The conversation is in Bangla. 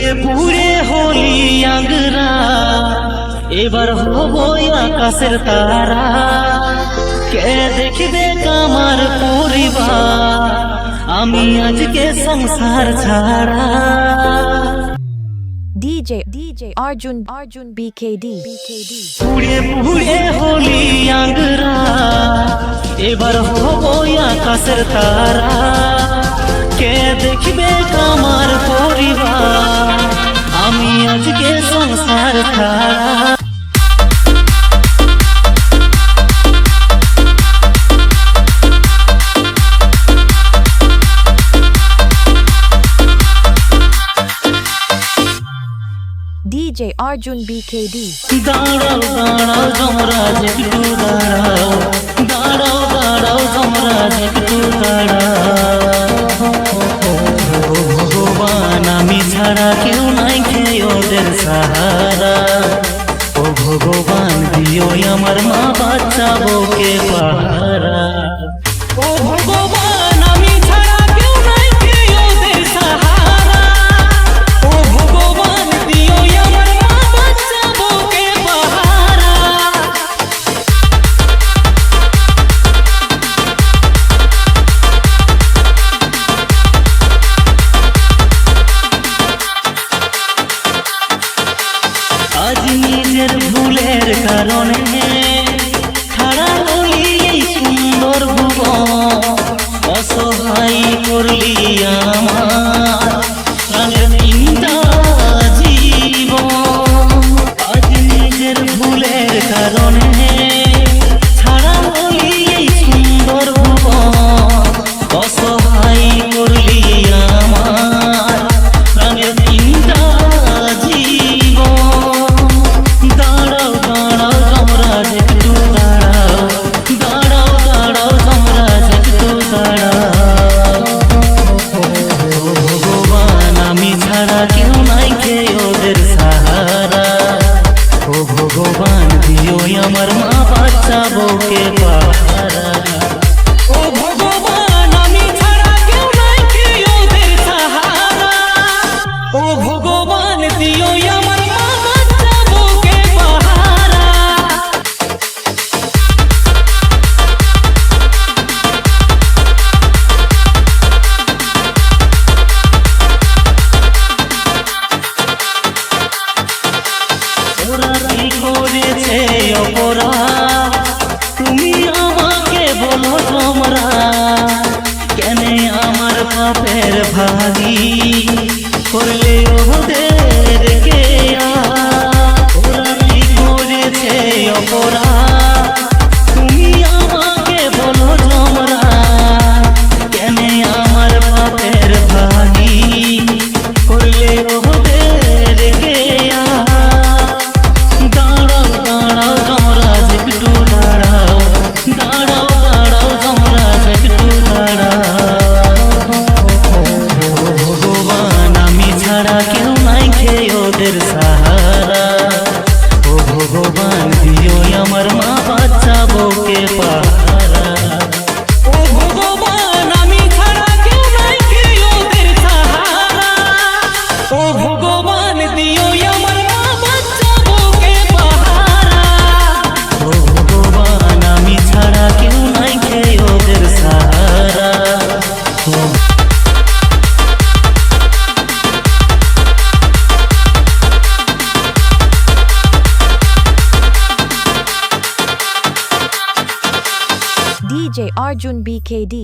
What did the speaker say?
পুড়ে পুড়ে হলি আঙ্গরা, এবার হবো আকাশের তারা। কে দেখবে আমার পরিবার, আমি আজকে সংসার ছাড়া। DJ Arjun BKD পুড়ে পুড়ে হলি আঙ্গরা, এবার হবো আকাশের তারা। কে দেখবে আমার পরিবার, আমি আজকে সংসার ছাড়া। DJ Arjun BKD দাঁড়াও দাঁড়াও যমরাজ একটু দাঁড়াও, দাঁড়াও দাঁড়াও যমরাজ একটু দাঁড়াও। ভগবান আমি ছাড়া কেউ নাই খেয়ে ওদের সাহারা। ও ভগবান দিও আমার মা বাচ্চা বউকে পাহারা। ও ভগবান আমি ছাড়া কেউ নাই খেয়ে ওদের সাহারা। ও ভগবান দিও আমার মা বাচ্চা বউকে পাহারা। আজ নিজের ভুলের কারণে ছাড়া হলি এই সুন্দর ভুবন। অসহায় করলি আমার প্রাণের চিন্তা জীবন। আজ নিজের ভুলের কারণে ছাড়া হলি এই সুন্দর ভুবন। অসহায় করলি আমার প্রাণের চিন্তা জীবন। দাঁড়াও দাঁড়াও যমরাজ একটু দাঁড়াও, দাঁড়াও দাঁড়াও যমরাজ একটু দাঁড়াও। ভগবান আমি ছাড়া কেউ নাই খেয়ে ওদের সাহারা। ও ভগবান দিও আমার মা বাচ্চা বউকে পাহারা। ও ভগবান আমি ছাড়া কেউ নাই খেয়ে ওদের সাহারা। ও ভগবান দিও আমার মা বাচ্চা বউকে পাহারা। ওরা কি করেছে অপরাধ, তুমি আমাকে বলো তোমরা। কেন আমার পাপের ভাগী করলে ওদেরকে আজ? ওরা কি করেছে অপরাধ, তুমি আমাকে বলো তোমরা। কেন আমার পাপের ভাগী করলে ওদেরকে আজ? দাঁড়াও দাঁড়াও যমরাজ একটু দাঁড়াও, দাঁড়াও দাঁড়াও যমরাজ একটু দাঁড়াও। ভগবান আমি ছাড়া কেউ নাই খেয়ে ওদের সাহারা। ও ভগবান দিও আমার মা বাচ্চা বউকে পাহারা। ও ভগবান আমি ছাড়া কেউ নাই খেয়ে ওদের সাহারা। ও ভগবান দিও আমার মা বাচ্চা বউকে পাহারা। ও ভগবান আমি ছাড়া কেউ নাই খেয়ে ওদের সাহারা। DJ Arjun BKD